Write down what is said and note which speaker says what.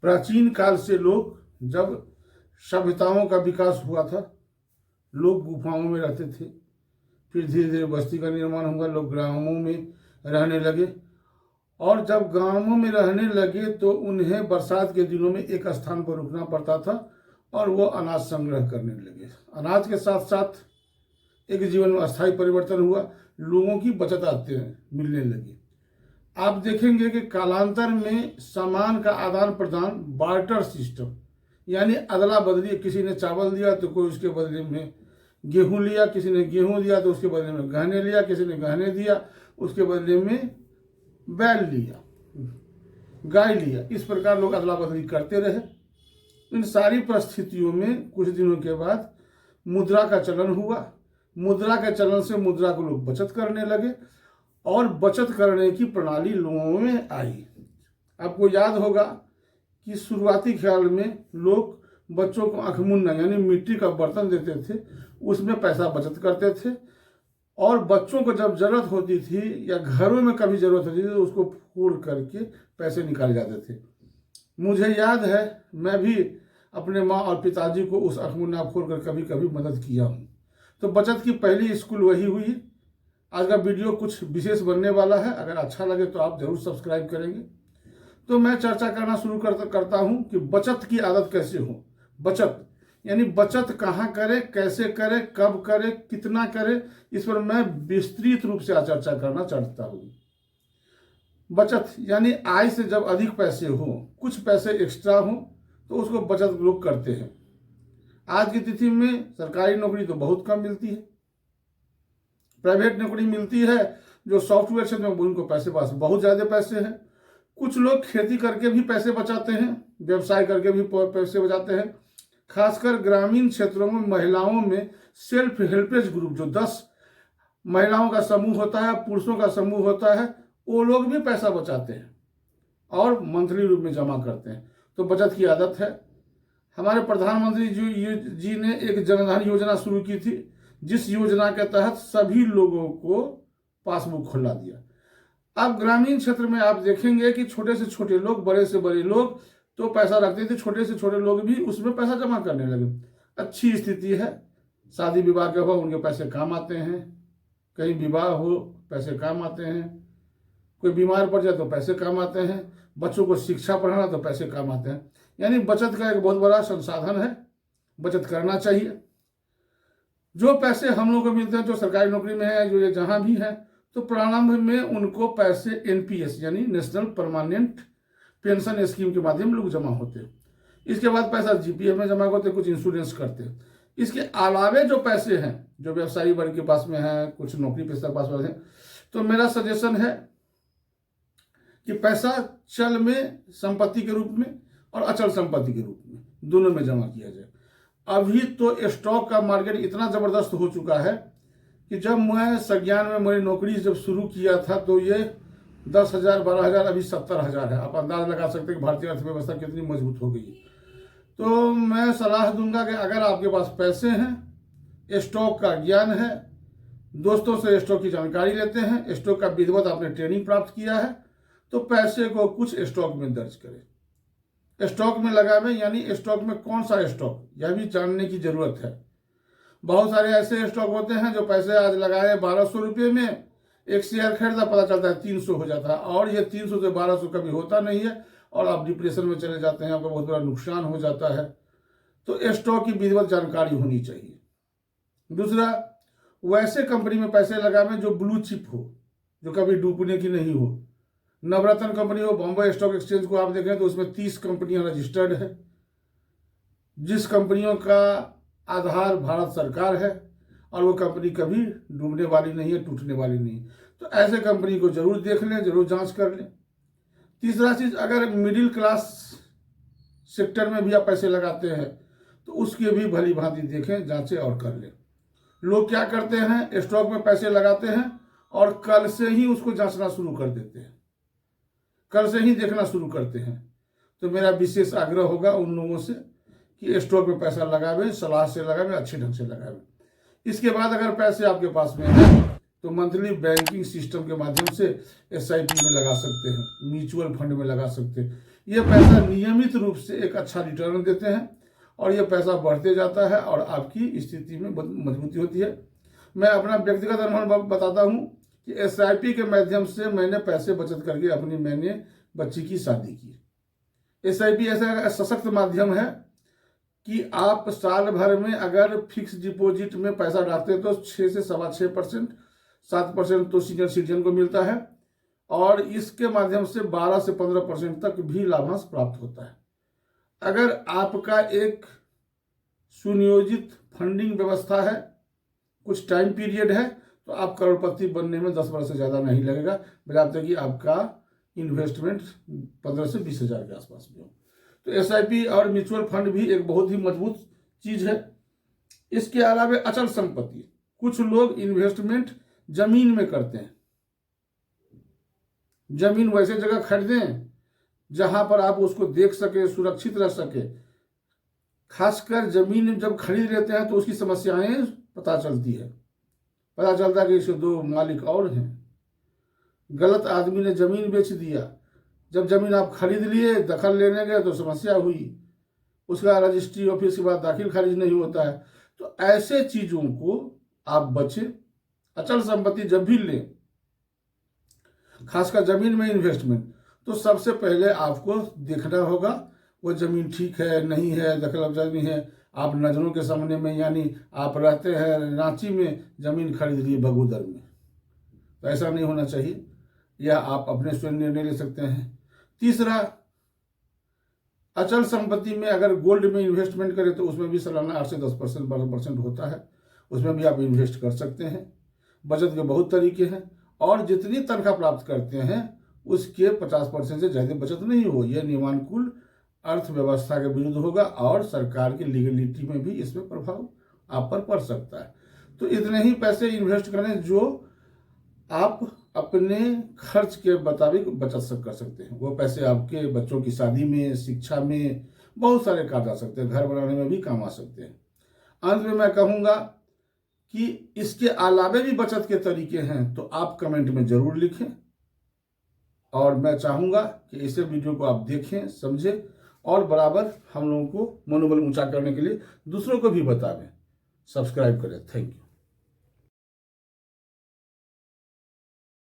Speaker 1: प्राचीन काल से लोग, जब सभ्यताओं का विकास हुआ था, लोग गुफाओं में रहते थे। फिर धीरे धीरे बस्ती का निर्माण हुआ, लोग ग्रामों में रहने लगे। और जब गांवों में रहने लगे तो उन्हें बरसात के दिनों में एक स्थान पर रुकना पड़ता था और वो अनाज संग्रह करने लगे। अनाज के साथ साथ एक जीवन में अस्थायी परिवर्तन हुआ, लोगों की बचत आते मिलने लगी। आप देखेंगे कि कालांतर में सामान का आदान प्रदान, बार्टर सिस्टम, यानी अदला बदली, किसी ने चावल दिया तो कोई उसके बदले में गेहूं लिया, किसी ने गेहूं दिया तो उसके बदले में गहने लिया, किसी ने गहने दिया उसके बदले में बैल लिया, गाय लिया। इस प्रकार लोग अदला बदली करते रहे। इन सारी परिस्थितियों में कुछ दिनों के बाद मुद्रा का चलन हुआ। मुद्रा के चलन से मुद्रा को लोग बचत करने लगे और बचत करने की प्रणाली लोगों में आई। आपको याद होगा कि शुरुआती ख्याल में लोग बच्चों को अखमुन्ना यानी मिट्टी का बर्तन देते थे, उसमें पैसा बचत करते थे। और बच्चों को जब जरूरत होती थी या घरों में कभी जरूरत होती थी तो उसको फोड़ करके पैसे निकाले जाते थे। मुझे याद है, मैं भी अपने माँ और पिताजी को उस अखमुन्ना फोड़ कर कभी कभी मदद किया हूँ। तो बचत की पहली स्कूल वही हुई। आज का वीडियो कुछ विशेष बनने वाला है, अगर अच्छा लगे तो आप जरूर सब्सक्राइब करेंगे। तो मैं चर्चा करना शुरू करता हूँ कि बचत की आदत कैसे हो। बचत यानी बचत कहाँ करें, कैसे करें, कब करें, कितना करें, इस पर मैं विस्तृत रूप से चर्चा करना चाहता हूँ। बचत यानी आय से जब अधिक पैसे हो, कुछ पैसे एक्स्ट्रा हो, तो उसको बचत लोग करते हैं। आज की तिथि में सरकारी नौकरी तो बहुत कम मिलती है, प्राइवेट नौकरी मिलती है। जो सॉफ्टवेयर क्षेत्र में उनको पैसे पास बहुत ज़्यादा पैसे हैं। कुछ लोग खेती करके भी पैसे बचाते हैं, व्यवसाय करके भी पैसे बचाते हैं। खासकर ग्रामीण क्षेत्रों में महिलाओं में सेल्फ हेल्पेज ग्रुप, जो 10 महिलाओं का समूह होता है, पुरुषों का समूह होता है, वो लोग भी पैसा बचाते हैं और मंथली रूप में जमा करते हैं। तो बचत की आदत है। हमारे प्रधानमंत्री जी ने एक जनधन योजना शुरू की थी, जिस योजना के तहत सभी लोगों को पासबुक खुला दिया। अब ग्रामीण क्षेत्र में आप देखेंगे कि छोटे से छोटे लोग, बड़े से बड़े लोग तो पैसा रखते थे, छोटे से छोटे लोग भी उसमें पैसा जमा करने लगे। अच्छी स्थिति है। शादी विवाह के हो उनके पैसे काम आते हैं, कहीं विवाह हो पैसे काम आते हैं, कोई बीमार पड़ जाए तो पैसे काम आते हैं, बच्चों को शिक्षा पढ़ाना तो पैसे काम आते हैं। यानी बचत का एक बहुत बड़ा संसाधन है, बचत करना चाहिए। जो पैसे हम लोग को मिलते हैं, जो सरकारी नौकरी में है, जो ये जहाँ भी है, तो प्रारंभ में उनको पैसे एनपीएस यानी नेशनल परमानेंट पेंशन स्कीम के माध्यम लोग जमा होते हैं। इसके बाद पैसा जीपीएफ में जमा होते, कुछ इंश्योरेंस करते हैं। इसके अलावे जो पैसे हैं, जो व्यवसायी वर्ग के पास में है, कुछ नौकरी पेशा के पास में है, तो मेरा सजेशन है कि पैसा चल में संपत्ति के रूप में और अचल संपत्ति के रूप में दोनों में जमा किया जाए। अभी तो स्टॉक का मार्केट इतना जबरदस्त हो चुका है कि जब मैं संज्ञान में मेरी नौकरी जब शुरू किया था तो ये 10,000 12,000 अभी 70,000 है। आप अंदाज लगा सकते हैं कि भारतीय अर्थव्यवस्था कितनी मजबूत हो गई है। तो मैं सलाह दूंगा कि अगर आपके पास पैसे हैं, स्टॉक का ज्ञान है, दोस्तों से स्टॉक की जानकारी लेते हैं, स्टॉक का विधिवत आपने ट्रेनिंग प्राप्त किया है, तो पैसे को कुछ स्टॉक में दर्ज करें, स्टॉक में लगावें। यानी स्टॉक में कौन सा स्टॉक, यह भी जानने की जरूरत है। बहुत सारे ऐसे स्टॉक होते हैं जो पैसे आज लगाए 1200 रुपये में, एक शेयर खरीदा, पता चलता है 300 हो जाता है, और ये 300 से 1200 कभी होता नहीं है और आप डिप्रेशन में चले जाते हैं, आपका बहुत बड़ा नुकसान हो जाता है। तो स्टॉक की विधिवत जानकारी होनी चाहिए। दूसरा, वैसे कंपनी में पैसे लगावें जो ब्लू चिप हो, जो कभी डूबने की नहीं हो। नवरत्न कंपनी हो, बॉम्बे स्टॉक एक्सचेंज को आप देखें तो उसमें 30 कंपनियां रजिस्टर्ड है, जिस कंपनियों का आधार भारत सरकार है, और वो कंपनी कभी डूबने वाली नहीं है, टूटने वाली नहीं। तो ऐसे कंपनी को जरूर देख लें, जरूर जांच कर लें। तीसरा चीज, अगर मिडिल क्लास सेक्टर में भी आप पैसे लगाते हैं तो उसकी भी भली भांति देखें, जांचें और कर लें। लोग क्या करते हैं, स्टॉक में पैसे लगाते हैं और कल से ही उसको जांचना शुरू कर देते हैं, कल से ही देखना शुरू करते हैं। तो मेरा विशेष आग्रह होगा उन लोगों से कि स्टॉक में पैसा लगावें, सलाह से लगावें, अच्छे ढंग से लगावें। इसके बाद अगर पैसे आपके पास में है तो मंथली बैंकिंग सिस्टम के माध्यम से SIP में लगा सकते हैं, म्यूचुअल फंड में लगा सकते हैं। ये पैसा नियमित रूप से एक अच्छा रिटर्न देते हैं और ये पैसा बढ़ते जाता है और आपकी स्थिति में मजबूती होती है। मैं अपना व्यक्तिगत अनुभव बताता हूँ कि SIP के माध्यम से मैंने पैसे बचत करके मैंने बच्ची की शादी की। SIP ऐसा सशक्त माध्यम है कि आप साल भर में अगर फिक्स डिपॉजिट में पैसा डालते हैं तो 6 से 6.25%, 7% तो सीनियर सिटीजन को मिलता है और इसके माध्यम से 12 से 15% तक भी लाभांश प्राप्त होता है। अगर आपका एक सुनियोजित फंडिंग व्यवस्था है, कुछ टाइम पीरियड है, तो आप करोड़पति बनने में 10 वर्ष से ज़्यादा नहीं लगेगा, बजाते कि आपका इन्वेस्टमेंट 15 से 20 हज़ार के आसपास में हो। तो SIP और म्यूचुअल फंड भी एक बहुत ही मजबूत चीज़ है। इसके अलावा अचल संपत्ति, कुछ लोग इन्वेस्टमेंट जमीन में करते हैं। जमीन वैसे जगह खरीदें जहां पर आप उसको देख सके, सुरक्षित रह सके। खासकर जमीन जब खरीद लेते हैं तो उसकी समस्याएं पता चलती है, पता चलता है कि इसके 2 मालिक और हैं, गलत आदमी ने जमीन बेच दिया। जब जमीन आप खरीद लिए, दखल लेने गए तो समस्या हुई, उसका रजिस्ट्री ऑफिस के बाद दाखिल खारिज नहीं होता है। तो ऐसे चीजों को आप बचें। अचल संपत्ति जब भी लें, खासकर जमीन में इन्वेस्टमेंट, तो सबसे पहले आपको देखना होगा वो जमीन ठीक है नहीं है, दखल अफजाई है। आप नजरों के सामने में, यानी आप रहते हैं रांची में, जमीन खरीद ली बगोदर में, तो ऐसा नहीं होना चाहिए। या आप अपने स्वयं निर्णय ले सकते हैं। तीसरा, अचल संपत्ति में अगर गोल्ड में इन्वेस्टमेंट करें तो उसमें भी सालाना 8 से 10%, 12% होता है, उसमें भी आप इन्वेस्ट कर सकते हैं। बचत के बहुत तरीके हैं और जितनी तनख्वाह प्राप्त करते हैं उसके 50% से ज़्यादा बचत नहीं हो। यह नियमानुकूल अर्थव्यवस्था के विरुद्ध होगा और सरकार की लीगलिटी में भी इसमें प्रभाव आप पर पड़ सकता है। तो इतने ही पैसे इन्वेस्ट करें जो आप अपने खर्च के मुताबिक बचत कर सकते हैं। वो पैसे आपके बच्चों की शादी में, शिक्षा में, बहुत सारे काम आ सकते हैं, घर बनाने में भी काम आ सकते हैं। अंत में मैं कहूँगा कि इसके अलावे भी बचत के तरीके हैं तो आप कमेंट में ज़रूर लिखें और मैं चाहूँगा कि इसे वीडियो को आप देखें, समझें और बराबर हम लोगों को मनोबल ऊंचा करने के लिए दूसरों को भी बतावें। सब्सक्राइब करें। Thank you.